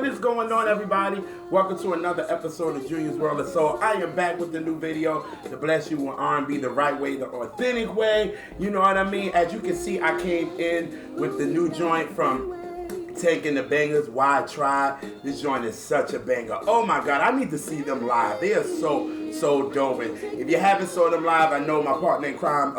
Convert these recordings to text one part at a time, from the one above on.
What is going on, everybody? Welcome to another episode of Junior's World of Soul. I am back with a new video to bless you with R&B the right way, the authentic way. You know what I mean? As you can see, I came in with the new joint from Taking the Bangers, Why I Tried. This joint is such a banger. Oh my God, I need to see them live. They are so dope. And if you haven't saw them live, I know my partner in crime,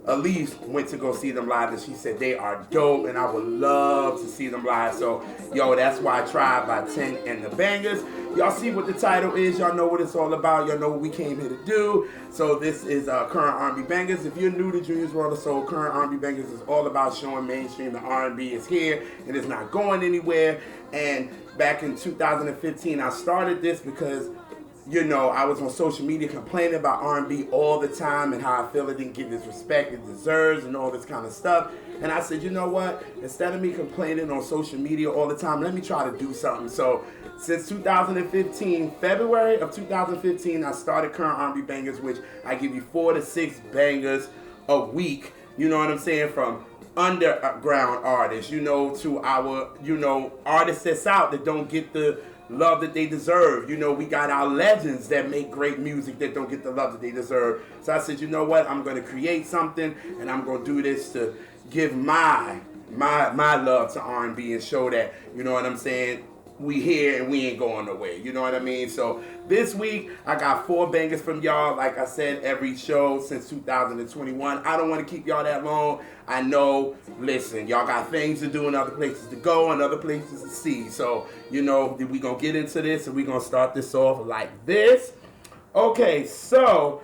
Elise, went to go see them live, and she said they are dope, and I would love to see them live. So, yo, that's Why I Tried by Taking and the Bangers. Y'all see what the title is. Y'all know what it's all about. Y'all know what we came here to do. So this is Current R&B Bangers. If you're new to Junior's World of Soul, Current R&B Bangers is all about showing mainstream that R&B is here and it's not going anywhere. And back in 2015, I started this because, you know, I was on social media complaining about R&B all the time and how I feel it didn't get this respect it deserves and all this kind of stuff. And I said, you know what? Instead of me complaining on social media all the time, let me try to do something. So since 2015, February of 2015, I started Current R&B Bangers, which I give you 4 to 6 bangers a week. You know what I'm saying? From underground artists, you know, to our, you know, artists that's out that don't get the love that they deserve. You know, we got our legends that make great music that don't get the love that they deserve. So I said, you know what? I'm going to create something, and I'm going to do this to give my love to R&B and show that, you know what I'm saying, we here and we ain't going nowhere. You know what I mean? So this week, I got 4 bangers from y'all. Like I said, every show since 2021. I don't want to keep y'all that long. I know, listen, y'all got things to do and other places to go and other places to see. So, you know, we going to get into this and we going to start this off like this. Okay, so,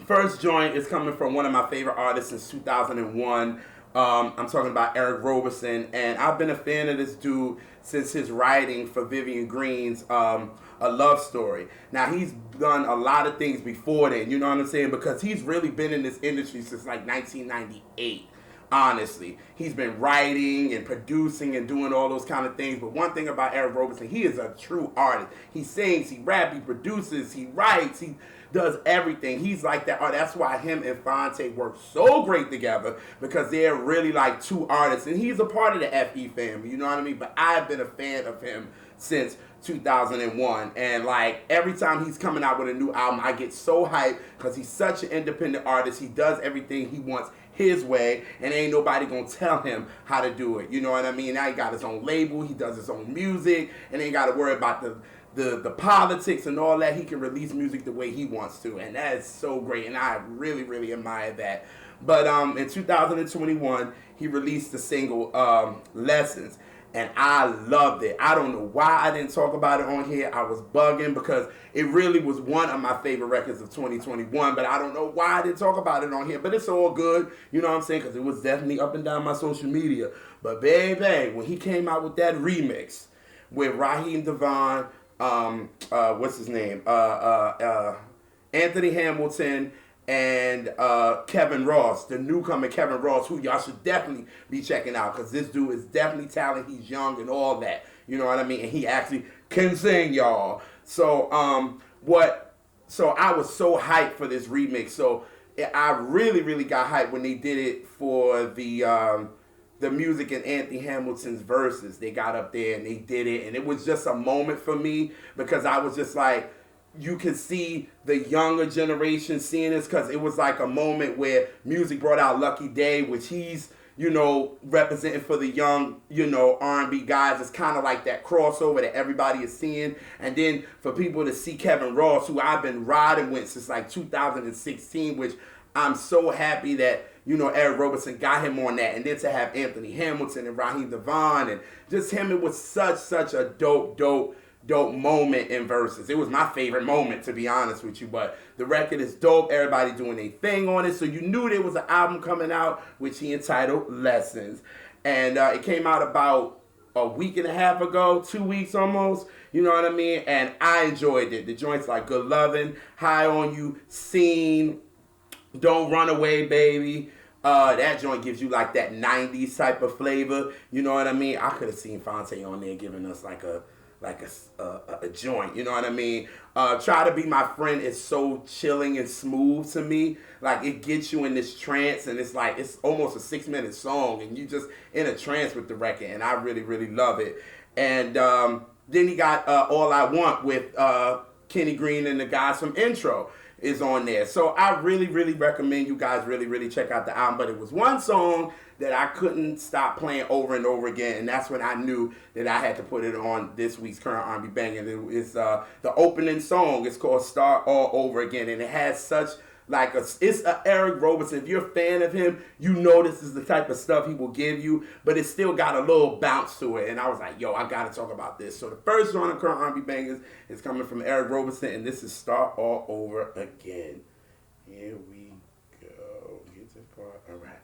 first joint is coming from one of my favorite artists since 2001. I'm talking about Eric Roberson, and I've been a fan of this dude since his writing for Vivian Green's A Love Story. Now, he's done a lot of things before then, you know what I'm saying, because he's really been in this industry since like 1998. Honestly, he's been writing and producing and doing all those kind of things. But one thing about Eric Roberson, he is a true artist. He sings, he raps, he produces, he writes, he does everything. He's like that. That's why him and Fonte work so great together, because they're really like two artists. And he's a part of the FE family, you know what I mean? But I've been a fan of him since 2001, and like every time he's coming out with a new album, I get so hyped because he's such an independent artist. He does everything he wants his way, and ain't nobody gonna tell him how to do it. You know what I mean? Now he got his own label, he does his own music, and ain't got to worry about the politics and all that. He can release music the way he wants to, and that is so great, and I really, really admire that. But in 2021, he released the single Lessons, and I loved it. I don't know why I didn't talk about it on here. I was bugging because it really was one of my favorite records of 2021, but I don't know why I didn't talk about it on here. But it's all good, you know what I'm saying, because it was definitely up and down my social media. But baby, when he came out with that remix with Raheem Devon, what's his name, Anthony Hamilton, and Kevin Ross, the newcomer Kevin Ross, who y'all should definitely be checking out, because this dude is definitely talented. He's young and all that, you know what I mean? And he actually can sing, y'all. So so I was so hyped for this remix. So I really, really got hyped when they did it for the music in Anthony Hamilton's verses. They got up there and they did it, and it was just a moment for me, because I was just like, you could see the younger generation seeing this, because it was like a moment where music brought out Lucky Day, which he's, you know, representing for the young, you know, R&B guys. It's kind of like that crossover that everybody is seeing. And then for people to see Kevin Ross, who I've been riding with since like 2016, which I'm so happy that, you know, Eric Roberson got him on that. And then to have Anthony Hamilton and Raheem Devon and just him, it was such a dope moment in verses. It was my favorite moment, to be honest with you. But the record is dope. Everybody doing their thing on it. So you knew there was an album coming out, which he entitled Lessons. And it came out about a week and a half ago, 2 weeks almost. You know what I mean? And I enjoyed it. The joints like Good Lovin', High on You, Scene, Don't Run Away, Baby. That joint gives you like that 90s type of flavor. You know what I mean? I could have seen Fonte on there giving us like a like a joint. You know what I mean? Try to Be My Friend is so chilling and smooth to me. Like it gets you in this trance, and it's like it's almost a 6-minute song, and you just in a trance with the record, and I really really love it. And then he got All I Want with Kenny Green and the guys from Intro is on there. So I really, really recommend you guys really, really check out the album. But it was one song that I couldn't stop playing over and over again, and that's when I knew that I had to put it on this week's current R&B Bangers. It's the opening song. It's called Start All Over Again, and it has such like it's a Eric Roberson. If you're a fan of him, you know this is the type of stuff he will give you, but it's still got a little bounce to it. And I was like, yo, I gotta talk about this. So the first one of current R&B Bangers is coming from Eric Roberson, and this is Start All Over Again. Here we go. Get this part. All right.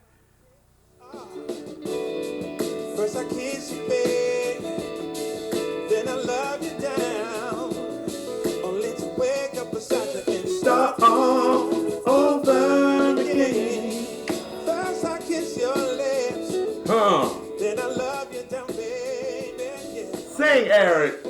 First I kiss you, babe, then I love you down, only to wake up beside you and start all over again. First I kiss your lips, then I love you down, baby, yeah. Sing, Eric.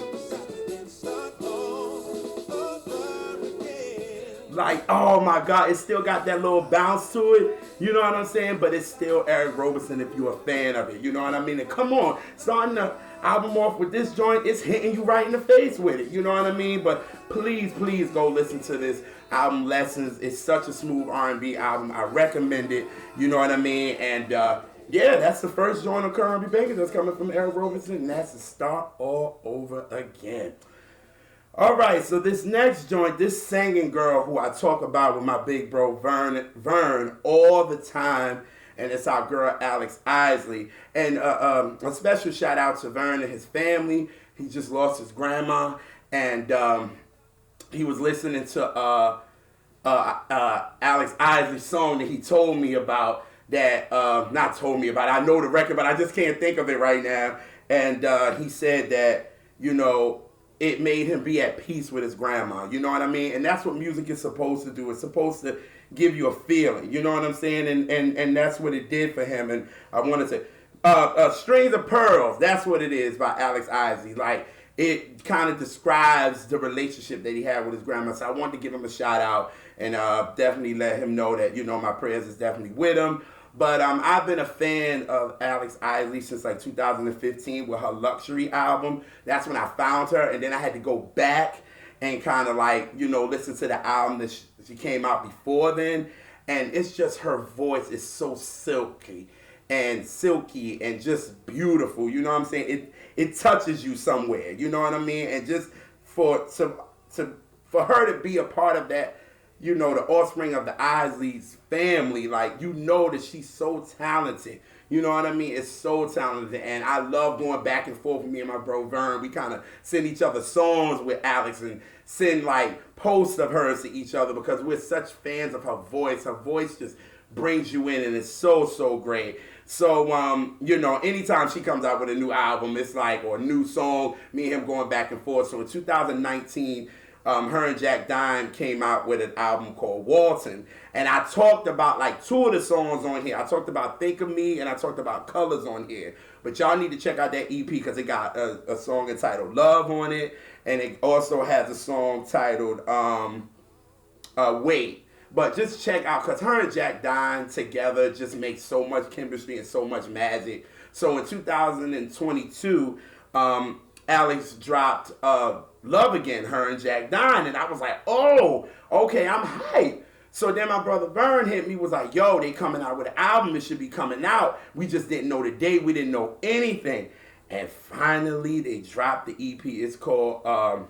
Like, oh my God, it still got that little bounce to it. You know what I'm saying? But it's still Eric Roberson if you're a fan of it. You know what I mean? And come on, starting the album off with this joint, it's hitting you right in the face with it. You know what I mean? But please, please go listen to this album, Lessons. It's such a smooth R&B album. I recommend it. You know what I mean? And yeah, that's the first joint of current R&B Bangers that's coming from Eric Roberson, and that's to Start All Over Again. All right, so this next joint, this singing girl who I talk about with my big bro Vern all the time, and it's our girl Alex Isley. And a special shout out to Vern and his family. He just lost his grandma, and he was listening to Alex Isley's song that he told me about. That not told me about. I know the record, but I just can't think of it right now. And he said that, you know, it made him be at peace with his grandma. You know what I mean? And that's what music is supposed to do. It's supposed to give you a feeling. You know what I'm saying? And that's what it did for him. And I wanted to... Strings of Pearls, that's what it is by Alex Isley. Like, it kind of describes the relationship that he had with his grandma. So I wanted to give him a shout out and definitely let him know that, you know, my prayers is definitely with him. But I've been a fan of Alex Isley since like 2015 with her Luxury album. That's when I found her, and then I had to go back and kind of like, you know, listen to the album that she came out before then. And it's just her voice is so silky and just beautiful. You know what I'm saying? It touches you somewhere. You know what I mean? And just for her to be a part of that, you know, the offspring of the Isleys family, like, you know that she's so talented. You know what I mean? It's so talented. And I love going back and forth with me and my bro Vern. We kind of send each other songs with Alex and send, like, posts of hers to each other because we're such fans of her voice. Her voice just brings you in, and it's so, so great. So, you know, anytime she comes out with a new album, it's like, or a new song, me and him going back and forth. So in 2019... her and Jack Dine came out with an album called Walton. And I talked about like 2 of the songs on here. I talked about Think of Me and I talked about Colors on here. But y'all need to check out that EP because it got a song entitled Love on it. And it also has a song titled Wait. But just check out, because her and Jack Dine together just make so much chemistry and so much magic. So in 2022, Alex dropped Love Again, her and Jack Dine, and I was like, oh, okay, I'm hyped. So then my brother Vern hit me, was like, yo, they coming out with an album, it should be coming out. We just didn't know the date, we didn't know anything. And finally, they dropped the EP. It's called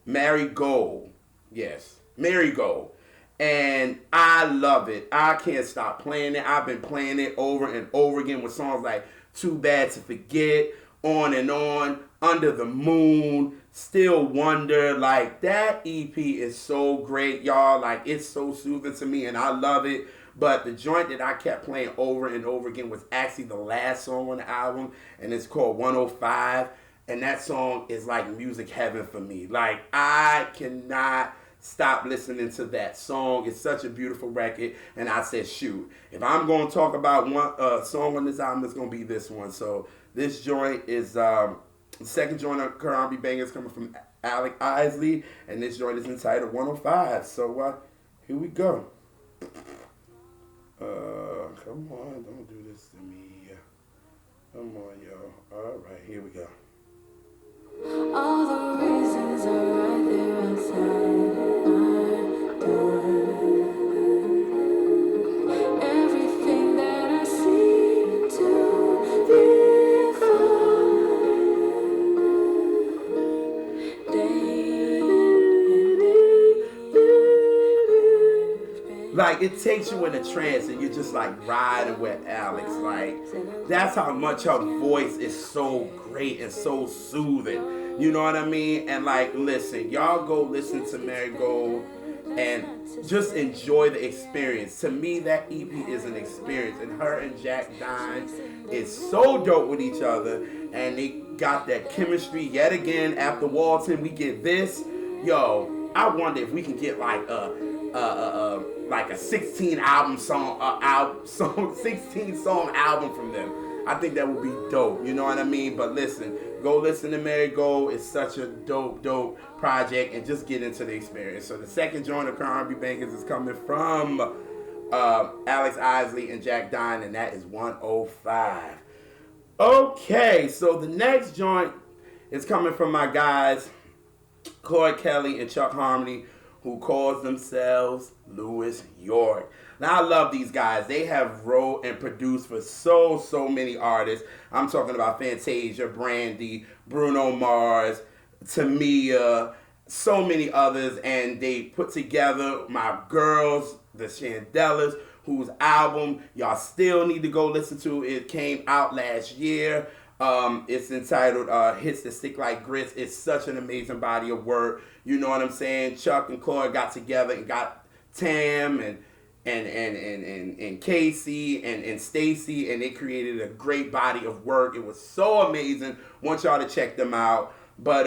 Marigold. Yes, Marigold. And I love it. I can't stop playing it. I've been playing it over and over again with songs like Too Bad to Forget, On and On, Under the Moon, Still Wonder. Like, that EP is so great, y'all. Like, it's so soothing to me, and I love it. But the joint that I kept playing over and over again was actually the last song on the album, and it's called 105. And that song is like music heaven for me. Like, I cannot stop listening to that song. It's such a beautiful record. And I said, shoot, if I'm going to talk about one song on this album, it's going to be this one. So this joint is The second joint on current R&B bangers coming from Alex Isley, and this joint is entitled 105. So here we go. Come on, don't do this to me. Come on, yo. All right, here we go. All the reasons are right there outside my door. Everything that I see to be fine. Like, it takes you in a trance and you're just like riding with Alex. Like, that's how much her voice is so great and so soothing. You know what I mean? And like, listen, y'all go listen to Marigold and just enjoy the experience. To me, that EP is an experience. And her and Jack Dine is so dope with each other. And they got that chemistry yet again. After Walton, we get this. Yo, I wonder if we can get like a 16 song album from them. I think that would be dope. You know what I mean? But listen, go listen to Marigold. It's such a dope project, and just get into the experience. So the second joint of current R&B bangers is coming from Alex Isley and Jack Dine, and that is 105. Okay, so the next joint is coming from my guys Claude Kelly and Chuck Harmony, who calls themselves Louis York. Now, I love these guys. They have wrote and produced for so many artists. I'm talking about Fantasia, Brandy, Bruno Mars, Tamia, so many others. And they put together my girls, the Shandellas, whose album y'all still need to go listen to. It came out last year. It's entitled Hits That Stick Like Grits. It's such an amazing body of work. You know what I'm saying? Chuck and Claude got together and got Tam and Casey and Stacy, and they created a great body of work. It was so amazing. Want y'all to check them out. But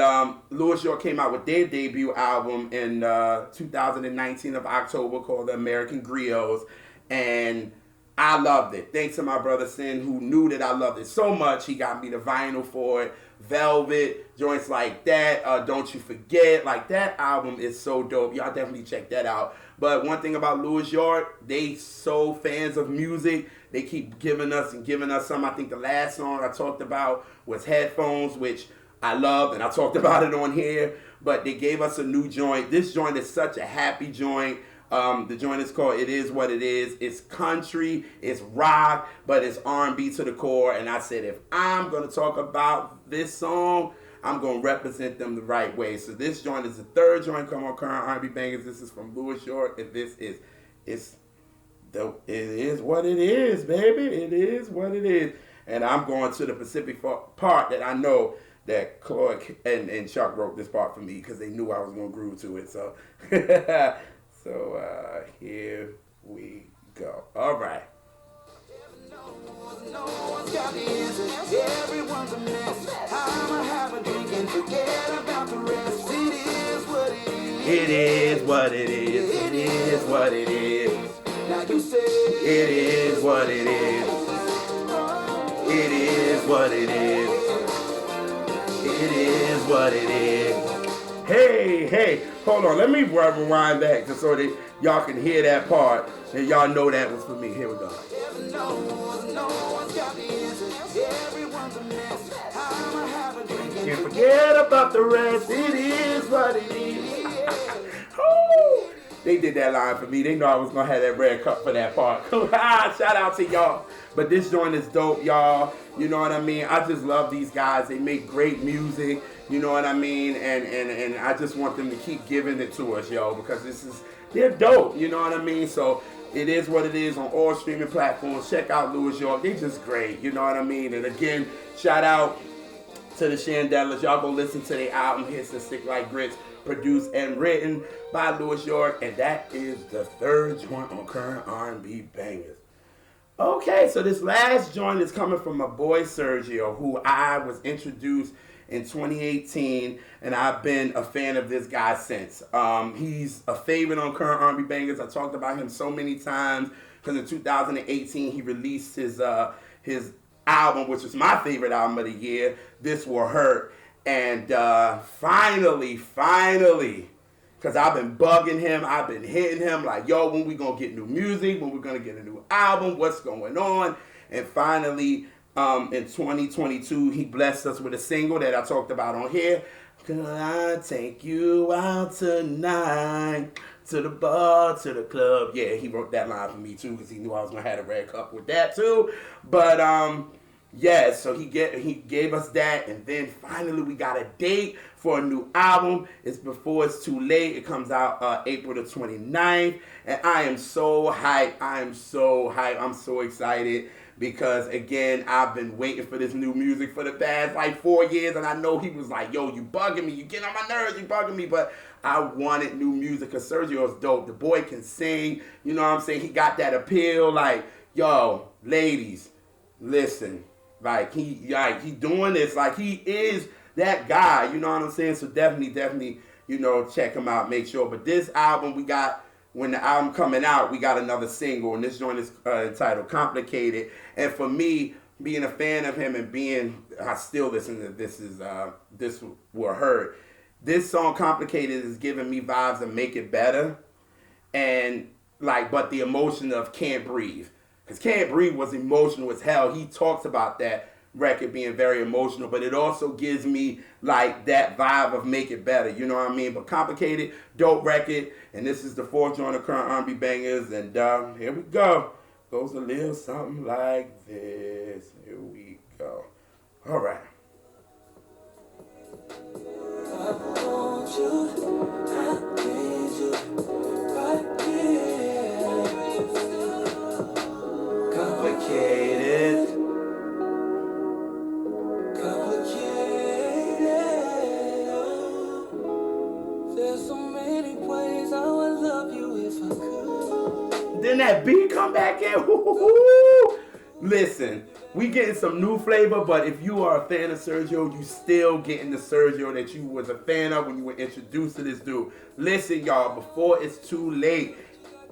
Louis York came out with their debut album in 2019 of October called The American Griots, and I loved it. Thanks to my brother Sin, who knew that I loved it so much. He got me the vinyl for it. Velvet, joints like that. Don't You Forget. Like, that album is so dope. Y'all definitely check that out. But one thing about Louis York, they so fans of music. They keep giving us some. I think the last song I talked about was Headphones, which I loved, and I talked about it on here. But they gave us a new joint. This joint is such a happy joint. The joint is called It Is What It Is. It's country, it's rock, but it's R&B to the core. And I said, if I'm going to talk about this song, I'm going to represent them the right way. So this joint is the third joint come on current R&B bangers. This is from Louis York, and this is, it is what it is, baby. It is what it is. And I'm going to the Pacific part that I know that Claude and Chuck wrote this part for me because they knew I was going to groove to it. So... So here we go. All right. No one's got the answer. Everyone's a mess. I'ma have a drink and forget about the rest. It is what it is. It is what it is. It is what it is. Now you say it is what it is. It is what it is. It is what it is. Hey, hold on. Let me rewind back just so that y'all can hear that part and y'all know that was for me. Here we go. Can't forget about the rest. It is what it is. They did that line for me. They know I was going to have that red cup for that part. Shout out to y'all. But this joint is dope, y'all. You know what I mean? I just love these guys. They make great music. You know what I mean? And I just want them to keep giving it to us, yo, because they're dope. You know what I mean? So it is what it is on all streaming platforms. Check out Louis York. They just great. You know what I mean? And again, shout out to the Shandellas. Y'all go listen to their album, Hits That Stick Like Grits, produced and written by Louis York. And that is the third joint on current R&B bangers. Okay, so this last joint is coming from my boy Siergio, who I was introduced in 2018, and I've been a fan of this guy since. He's a favorite on current R&B bangers. I talked about him so many times because in 2018 he released his album, which was my favorite album of the year, This Will Hurt. And finally, because I've been bugging him, I've been hitting him like, yo, when we gonna get new music, when we're gonna get a new album, what's going on? And finally, in 2022, he blessed us with a single that I talked about on here. Could I take you out tonight? To the bar, to the club. Yeah, he wrote that line for me too, because he knew I was gonna have a red cup with that too. But yeah, so he gave us that, and then finally we got a date for a new album. It's Before It's Too Late. It comes out April the 29th, and I am so hyped. I'm so excited because, again, I've been waiting for this new music for the past like 4 years, and I know he was like, yo, you bugging me, you getting on my nerves, you bugging me, but I wanted new music because Siergio's dope. The boy can sing, you know what I'm saying? He got that appeal, like, yo, ladies, listen. Like he doing this, like he is that guy, you know what I'm saying? So definitely, you know, check him out, make sure. But this album, when the album coming out, we got another single, and this joint is entitled Complicated. And for me, being a fan of him and I still listen to This Will Hurt. This song Complicated is giving me vibes of Make It Better, and like, but the emotion of Can't Breathe. Because Can't Breathe was emotional as hell. He talks about that record being very emotional, but it also gives me like that vibe of Make It Better, you know what I mean? But Complicated, dope record, and this is the fourth joint of current R&B bangers, and here we go. Goes a little something like this. Here we go. All right. I want you, I need you, right here. Complicated. There's so many ways I would love you if I could. Then that beat come back in. Woo-hoo-hoo. Listen, we getting some new flavor, but if you are a fan of Siergio, you still getting the Siergio that you was a fan of when you were introduced to this dude. Listen, y'all, Before It's Too Late,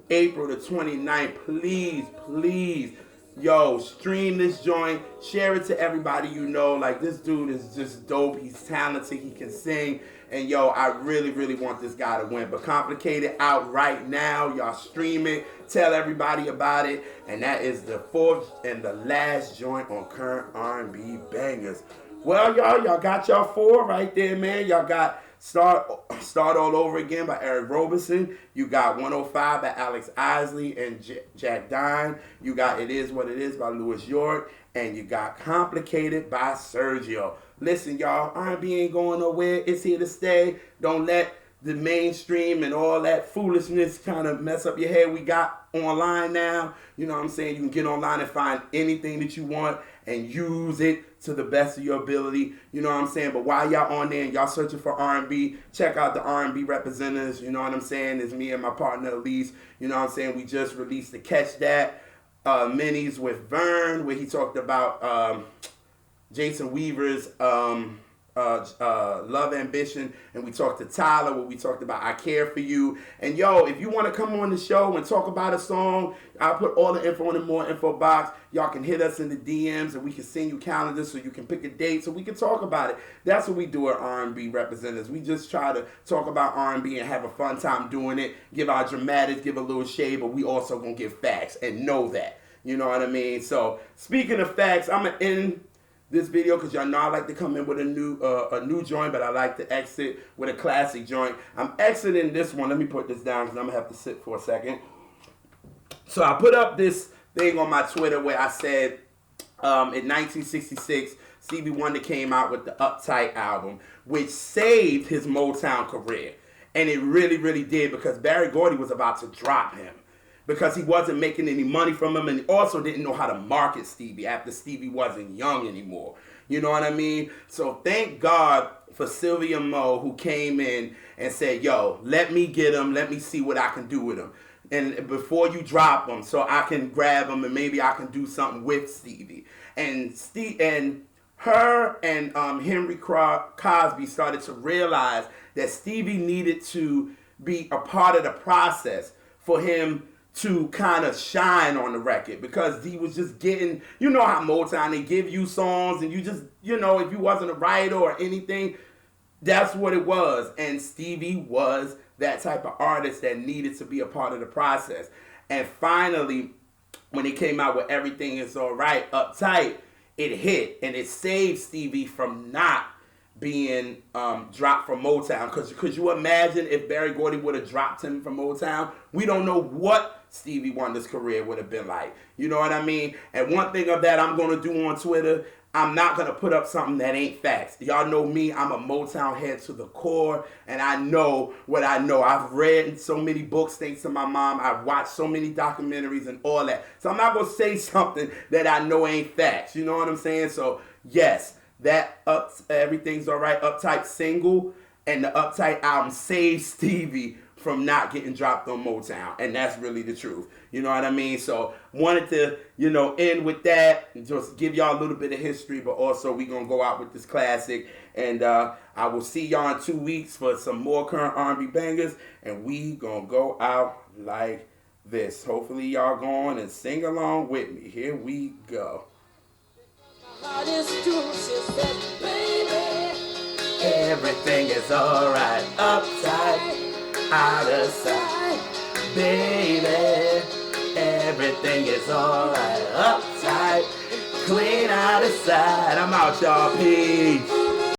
April the 29th, please, yo, stream this joint, share it to everybody you know. Like, this dude is just dope, he's talented, he can sing, and yo, I really want this guy to win. But Complicated out right now, y'all stream it, tell everybody about it, and that is the fourth and the last joint on current R&B bangers. Well, y'all got y'all four right there, man. Y'all got Start All Over Again by R&B Roberson. You got 105 by Alex Isley and Jack Dine. You got It Is What It Is by Louis York. And you got Complicated by Siergio. Listen, y'all, R&B ain't going nowhere. It's here to stay. Don't let the mainstream and all that foolishness kind of mess up your head. We got online now. You know what I'm saying? You can get online and find anything that you want and use it to the best of your ability. You know what I'm saying? But while y'all on there and y'all searching for R&B, check out the R&B Representers. You know what I'm saying? It's me and my partner Elise. You know what I'm saying? We just released the Catch That minis with Vern, where he talked about Jason Weaver's Love Ambition, and we talked to Tyler where we talked about I Care For You. And yo, if you want to come on the show and talk about a song, I'll put all the info in the more info box. Y'all can hit us in the DMs and we can send you calendars so you can pick a date so we can talk about it. That's what we do at R&B Representers. We just try to talk about R&B and have a fun time doing it, give our dramatics, give a little shade, but we also gonna give facts and know that. You know what I mean? So speaking of facts, I'm gonna end this video because y'all know I like to come in with a new joint, but I like to exit with a classic joint. I'm exiting this one. Let me put this down because I'm gonna have to sit for a second. So I put up this thing on my Twitter where I said in 1966 Stevie Wonder came out with the Uptight album, which saved his Motown career, and it really did, because Barry Gordy was about to drop him, because he wasn't making any money from him, and he also didn't know how to market Stevie after Stevie wasn't young anymore. You know what I mean? So thank God for Sylvia Mo, who came in and said, yo, let me get him, let me see what I can do with him. And before you drop him, so I can grab him and maybe I can do something with Stevie. And her and Henry Cosby started to realize that Stevie needed to be a part of the process for him to kind of shine on the record, because he was just getting, you know how Motown, they give you songs and you just, you know, if you wasn't a writer or anything, that's what it was. And Stevie was that type of artist that needed to be a part of the process. And finally, when he came out with Everything Is Alright, Uptight, it hit, and it saved Stevie from not being dropped from Motown. Because could you imagine if Berry Gordy would have dropped him from Motown? We don't know what Stevie Wonder's career would have been like. You know what I mean? And one thing of that I'm going to do on Twitter, I'm not going to put up something that ain't facts. Y'all know me, I'm a Motown head to the core, and I know what I know. I've read so many books thanks to my mom. I've watched so many documentaries and all that. So I'm not going to say something that I know ain't facts. You know what I'm saying? So, yes, that Everything's Alright, Uptight single and the Uptight album saved Stevie from not getting dropped on Motown. And that's really the truth. You know what I mean? So wanted to, you know, end with that and just give y'all a little bit of history, but also we going to go out with this classic. And I will see y'all in 2 weeks for some more current R&B bangers. And we going to go out like this. Hopefully y'all go on and sing along with me. Here we go. Everything is alright, uptight, out of sight, baby. Everything is alright, uptight, clean out of sight. I'm out, y'all. Peace.